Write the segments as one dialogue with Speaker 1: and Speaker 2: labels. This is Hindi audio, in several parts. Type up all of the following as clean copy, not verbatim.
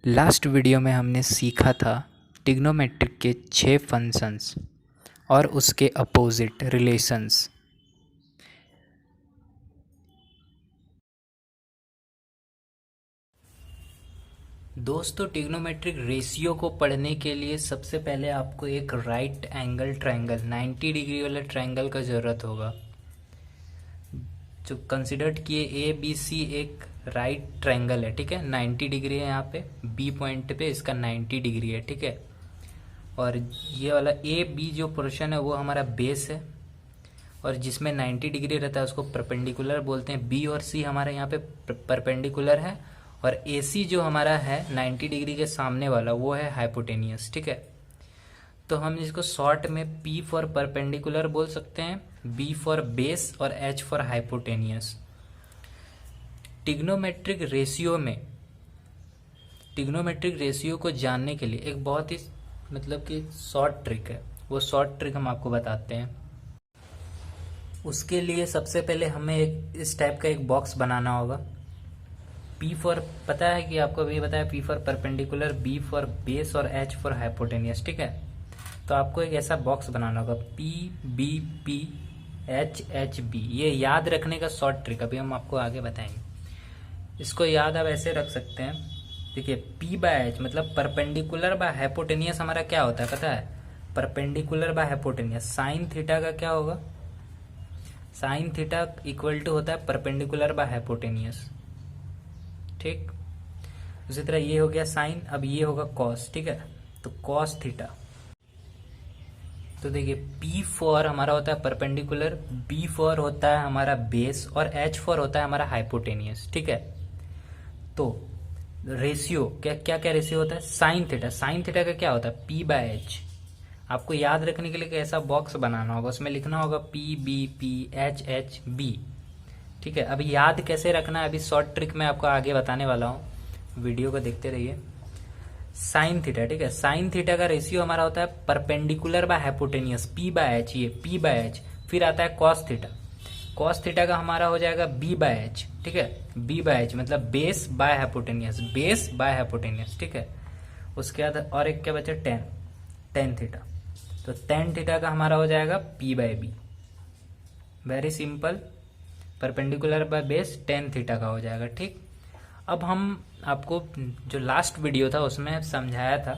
Speaker 1: लास्ट वीडियो में हमने सीखा था ट्रिग्नोमेट्रिक के 6 फंक्शंस और उसके अपोजिट रिलेशंस। दोस्तों, ट्रिग्नोमेट्रिक रेशियो को पढ़ने के लिए सबसे पहले आपको एक राइट एंगल ट्रायंगल 90 डिग्री वाले ट्रायंगल का ज़रूरत होगा। जो कंसिडर्ड किए ए बी सी एक राइट ट्रायंगल है, ठीक है। 90 डिग्री है यहाँ पे, बी पॉइंट पे इसका 90 डिग्री है, ठीक है। और ये वाला ए बी जो पोर्शन है वो हमारा बेस है, और जिसमें 90 डिग्री रहता है उसको परपेंडिकुलर बोलते हैं। बी और सी हमारे यहाँ पे परपेंडिकुलर है, और ए सी जो हमारा है 90 डिग्री के सामने वाला वो है हाइपोटेनियस, ठीक है। तो हम इसको शॉर्ट में P फॉर परपेंडिकुलर बोल सकते हैं, B फॉर बेस और H for hypotenuse. Trigonometric ratio को जानने के लिए एक बहुत ही मतलब कि शॉर्ट ट्रिक है, वो शॉर्ट ट्रिक हम आपको बताते हैं। उसके लिए सबसे पहले हमें एक इस टाइप का एक बॉक्स बनाना होगा। P फॉर पता है कि आपको अभी बताया, P for perpendicular, B for base और H फॉर हाइपोटेनियस, ठीक है। तो आपको एक ऐसा बॉक्स बनाना होगा, P B P H H B। ये याद रखने का शॉर्ट ट्रिक अभी हम आपको आगे बताएंगे। इसको याद आप ऐसे रख सकते हैं, देखिए P बाय H मतलब परपेंडिकुलर बाय हाइपोटेनियस हमारा क्या होता है पता है? Perpendicular by hypotenuse sign theta का क्या होगा? साइन थीटा इक्वल टू होता है परपेंडिकुलर बाय हाइपोटेनियस, ठीक। उसी तरह ये हो गया साइन, अब ये होगा कॉस, ठीक है। तो कॉस थीटा। तो देखिए P फॉर हमारा होता है परपेंडिकुलर, B फॉर होता है हमारा बेस और H फॉर होता है हमारा हाइपोटेनियस, ठीक है। तो रेशियो क्या क्या क्या रेशियो होता है? Sine theta. साइन थीटा का क्या होता है? P by H। आपको याद रखने के लिए ऐसा बॉक्स बनाना होगा, उसमें लिखना होगा P B P H H B, ठीक है। अभी याद कैसे रखना है, अभी शॉर्ट ट्रिक मैं आपको आगे बताने वाला हूँ, वीडियो को देखते रहिए। साइन थीटा, ठीक है। साइन थीटा का रेशियो हमारा होता है perpendicular by hypotenuse, P by H, ये P बाय H। फिर आता है कॉस थीटा। कॉस थीटा का हमारा हो जाएगा B बाय H, ठीक है। B बाय H मतलब base by hypotenuse, base by hypotenuse, ठीक है। उसके बाद और एक क्या बचा? Tan, tan theta. तो टेन थीटा का हमारा हो जाएगा P by B। Very simple, perpendicular by base tan theta का हो जाएगा, ठीक। अब हम आपको जो लास्ट वीडियो था उसमें समझाया था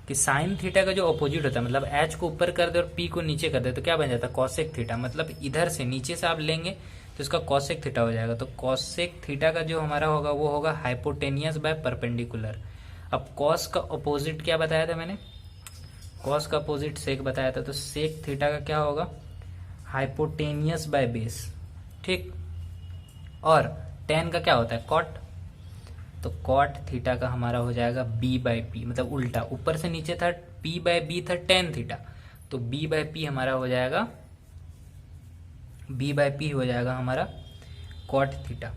Speaker 1: कि साइन थीटा का जो अपोजिट होता है, मतलब H को ऊपर कर दे और P को नीचे कर दे तो क्या बन जाता है? Cosec theta. मतलब इधर से नीचे से आप लेंगे तो इसका कॉसेक थीटा हो जाएगा। तो कॉसेक थीटा का जो हमारा होगा वो होगा हाइपोटेनियस बाय परपेंडिकुलर। अब कॉस का अपोजिट क्या बताया था मैंने? कॉस का अपोजिट सेक बताया था, तो सेक थीटा का क्या होगा? हाइपोटेनियस बाय बेस, ठीक। और टेन का क्या होता है? कॉट। तो कॉट थीटा का हमारा हो जाएगा B बाय पी, मतलब उल्टा, ऊपर से नीचे था P बाय बी था टेन थीटा, तो B बाय पी हमारा हो जाएगा, B बाय पी हो जाएगा हमारा कॉट थीटा।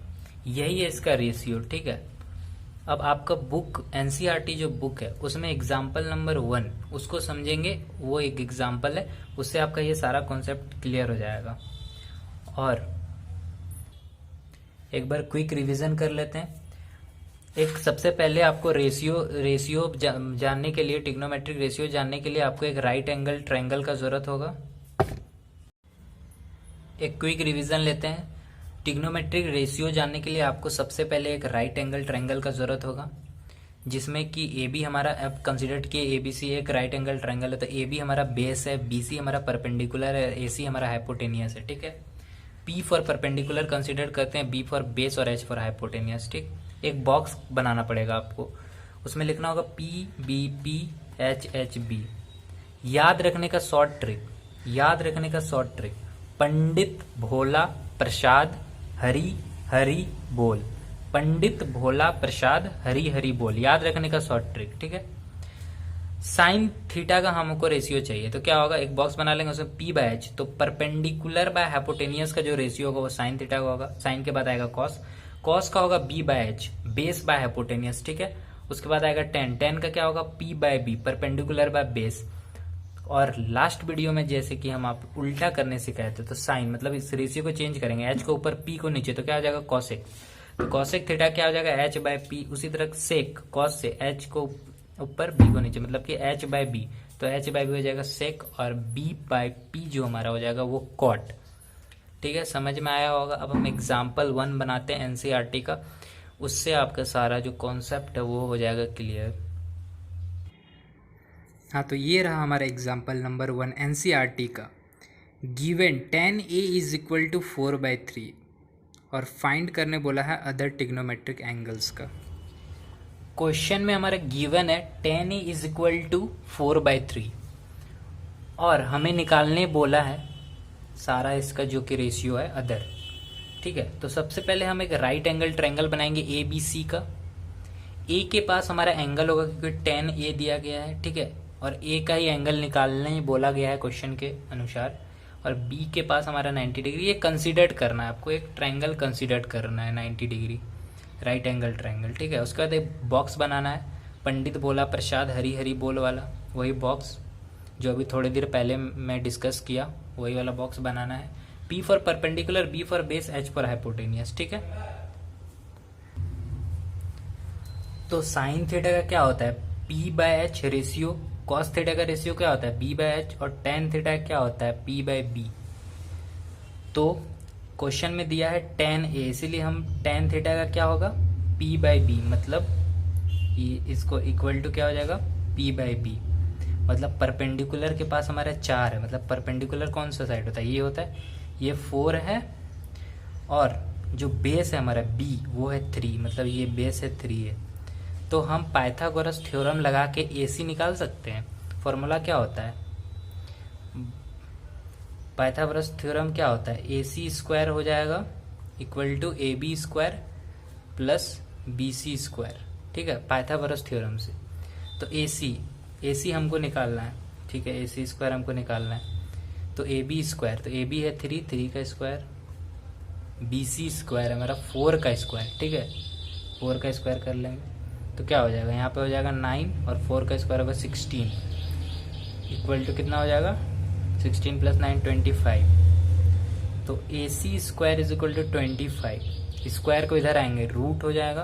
Speaker 1: यही है इसका रेशियो, ठीक है। अब आपका बुक एनसीईआरटी जो बुक है उसमें एग्जाम्पल नंबर 1 उसको समझेंगे, वो एक एग्जाम्पल है, उससे आपका ये सारा कॉन्सेप्ट क्लियर हो जाएगा। और एक बार क्विक रिवीजन कर लेते हैं। एक सबसे पहले आपको रेशियो जानने के लिए, ट्रिग्नोमेट्रिक रेशियो जानने के लिए आपको एक राइट एंगल ट्रायंगल का जरूरत होगा। एक क्विक रिवीजन लेते हैं। ट्रिग्नोमेट्रिक रेशियो जानने के लिए आपको सबसे पहले एक राइट एंगल ट्रायंगल का जरूरत होगा, जिसमें कि ए बी हमारा, अब कंसिडर किए ए बी सी एक राइट एंगल ट्रायंगल है, तो ए बी हमारा बेस है, बी सी हमारा परपेंडिकुलर है, ए सी हमारा हाइपोटेनियस है, ठीक है। P फॉर परपेंडिकुलर कंसिडर करते हैं, B फॉर बेस और H फॉर हाइपोटेनियस, ठीक। एक बॉक्स बनाना पड़ेगा आपको, उसमें लिखना होगा P B P H H B। याद रखने का शॉर्ट ट्रिक, याद रखने का शॉर्ट ट्रिक, पंडित भोला प्रसाद हरी हरी बोल। पंडित भोला प्रसाद हरी हरी बोल, याद रखने का शॉर्ट ट्रिक, ठीक है। साइन थीटा का हमको रेशियो चाहिए, तो क्या होगा? एक बॉक्स बना लेंगे, उसमें P बाय H, तो परपेंडिकुलर बाय हाइपोटेनियस का जो रेशियो होगा वो साइन थीटा का होगा। साइन के बाद आएगा कॉस, कॉस का होगा B by H, base by hypotenuse, ठीक है। उसके बाद आएगा टेन, टेन का क्या होगा? P by B, perpendicular by base. और लास्ट वीडियो में जैसे कि हम आप उल्टा करने सिखाए थे, तो साइन मतलब इस रेशियो को चेंज करेंगे, H को ऊपर P को नीचे, तो क्या आ जाएगा? कॉसेक। कॉसेक थीटा क्या हो जाएगा, एच बाय पी। उसी तरह सेक कॉस से एच को ऊपर बी को नीचे, मतलब कि एच बाय बी, तो एच बाय बी हो जाएगा सेक, और बी बाय पी जो हमारा हो जाएगा वो कॉट। ठीक है, समझ में आया होगा। अब हम एग्जाम्पल 1 बनाते हैं एनसीईआरटी का, उससे आपका सारा जो कॉन्सेप्ट है वो हो जाएगा क्लियर। हाँ, तो ये रहा हमारा एग्जाम्पल नंबर 1 एनसीईआरटी का। Given tan a is equal to 4/3 और फाइंड करने बोला है अदर ट्रिग्नोमेट्रिक एंगल्स का। क्वेश्चन में हमारा गिवन है tan a is equal to 4/3 और हमें निकालने बोला है सारा इसका जो कि रेशियो है अदर। ठीक है, तो सबसे पहले हम एक राइट एंगल ट्रायंगल बनाएंगे ए बी सी का। ए के पास हमारा एंगल होगा क्योंकि tan a दिया गया है, ठीक है, और ए का ही एंगल निकालने बोला गया है क्वेश्चन के अनुसार। और बी के पास हमारा 90 डिग्री, ये कंसीडर करना है आपको, एक ट्रायंगल कंसीडर करना है 90 डिग्री राइट एंगल ट्रायंगल। ठीक है, उसके बाद एक बॉक्स बनाना है, पंडित भोला प्रसाद हरी हरी बोल वाला, वही बॉक्स जो अभी थोड़ी देर पहले मैं डिस्कस किया, वही वाला बॉक्स बनाना है। P for perpendicular, B for base, H for hypotenuse. ठीक है, तो साइन थीटा का क्या होता है, P by H ratio. Cos theta का रेशियो क्या होता है, बी बाय एच। और टेन थीटा क्या होता है, पी बाय बी। तो क्वेश्चन में दिया है टेन ए, इसीलिए हम टेन थीटा का क्या होगा, पी बाय बी, मतलब इसको इक्वल टू क्या हो जाएगा, पी बाय बी। मतलब परपेंडिकुलर के पास हमारा 4 है, मतलब परपेंडिकुलर कौन सा साइड होता है, ये होता है, ये 4 है, और जो बेस है हमारा बी वो है 3, मतलब ये बेस है 3 है। तो हम पाइथागोरस थ्योरम लगा के AC निकाल सकते हैं। फॉर्मूला क्या होता है, पाइथागोरस थ्योरम क्या होता है, AC स्क्वायर हो जाएगा equal to AB square plus BC square. ठीक है, पाइथागोरस थ्योरम से। तो AC हमको निकालना है, ठीक है, AC स्क्वायर हमको निकालना है। तो AB स्क्वायर, तो AB है 3 का स्क्वायर, BC स्क्वायर है हमारा 4 का स्क्वायर। ठीक है, 4 का स्क्वायर कर लेंगे तो क्या हो जाएगा, यहाँ पे हो जाएगा 9 और 4 का स्क्वायर होगा 16, इक्वल टू कितना हो जाएगा, 16 प्लस 9 25। तो AC square is equal to 25, square को इधर आएंगे रूट हो जाएगा,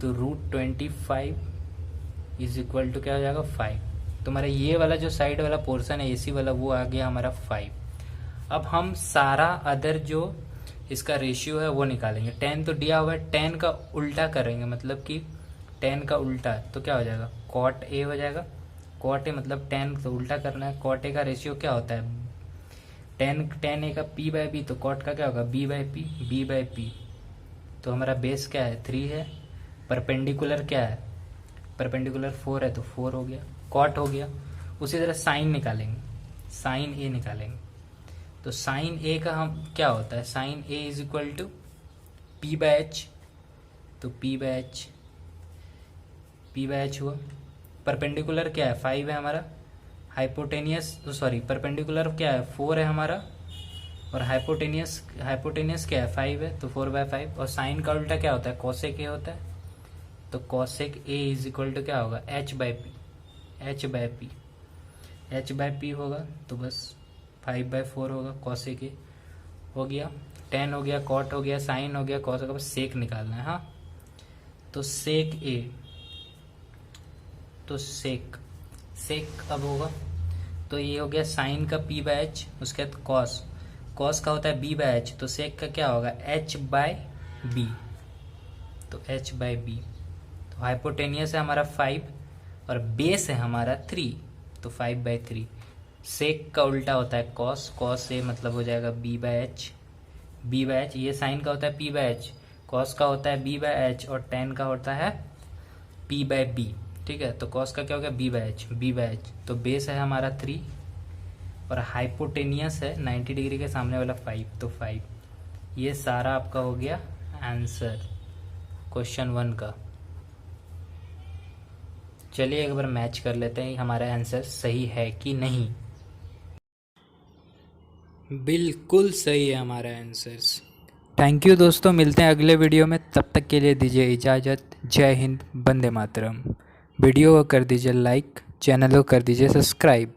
Speaker 1: तो रूट 25 इज इक्वल टू क्या हो जाएगा 5। तो हमारा ये वाला जो साइड वाला पोर्शन है AC वाला वो आ गया हमारा 5। अब हम सारा अदर जो इसका रेशियो है वो निकालेंगे। 10 तो दिया हुआ है, 10 का उल्टा करेंगे, मतलब कि 10 का उल्टा तो क्या हो जाएगा, कॉट ए हो जाएगा। कॉट ए मतलब 10 तो उल्टा करना है। कॉट ए का रेशियो क्या होता है, 10 ए का पी बाय बी, तो कॉट का क्या होगा, B by P, B by P. तो हमारा बेस क्या है, 3 है। परपेंडिकुलर क्या है, परपेंडिकुलर 4 है, तो 4 हो गया, कॉट हो गया। उसी तरह साइन निकालेंगे, साइन ए निकालेंगे। तो साइन ए का हम क्या होता है, sine A is equal to P by H, तो पी बाय एच हुआ। परपेंडिकुलर क्या है, 5 है हमारा, हाइपोटेनियस सॉरी परपेंडिकुलर क्या है, 4 है हमारा, और हाइपोटेनियस क्या है, 5 है, तो 4/5। और साइन का उल्टा क्या होता है, कॉसेक ए होता है, तो cosec A is equal to क्या होगा, एच बाय पी होगा, तो बस 5/4 होगा। कॉसेक ए हो गया, 10 हो गया, कॉट हो गया, साइन हो गया, कॉस हो गया, बस सेक निकालना है। हाँ, तो सेक ए, तो सेक अब होगा, तो ये हो गया साइन का पी बाय एच, उसके बाद कॉस का होता है बी बाय एच, तो सेक का क्या होगा, एच बाय बी, तो एच बाय बी। तो हाइपोटेनियस है हमारा 5 और बेस है हमारा 3, तो 5/3। सेक का उल्टा होता है कॉस ए, मतलब हो जाएगा बी बाय एच। ये साइन का होता है पी बाय एच, कॉस का होता है बी बाय एच, और टेन का होता है पी बाय बी। ठीक है, तो कॉस का क्या हो गया, बी बाय एच। तो बेस है हमारा 3 और हाइपोटेनियस है 90 डिग्री के सामने वाला 5, तो 5। ये सारा आपका हो गया आंसर क्वेश्चन 1 का। चलिए एक बार मैच कर लेते हैं हमारा आंसर सही है कि नहीं। बिल्कुल सही है हमारा आंसर्स। थैंक यू दोस्तों, मिलते हैं अगले वीडियो में, तब तक के लिए दीजिए इजाज़त। जय हिंद, वंदे मातरम। वीडियो को कर दीजिए लाइक, चैनल को कर दीजिए सब्सक्राइब।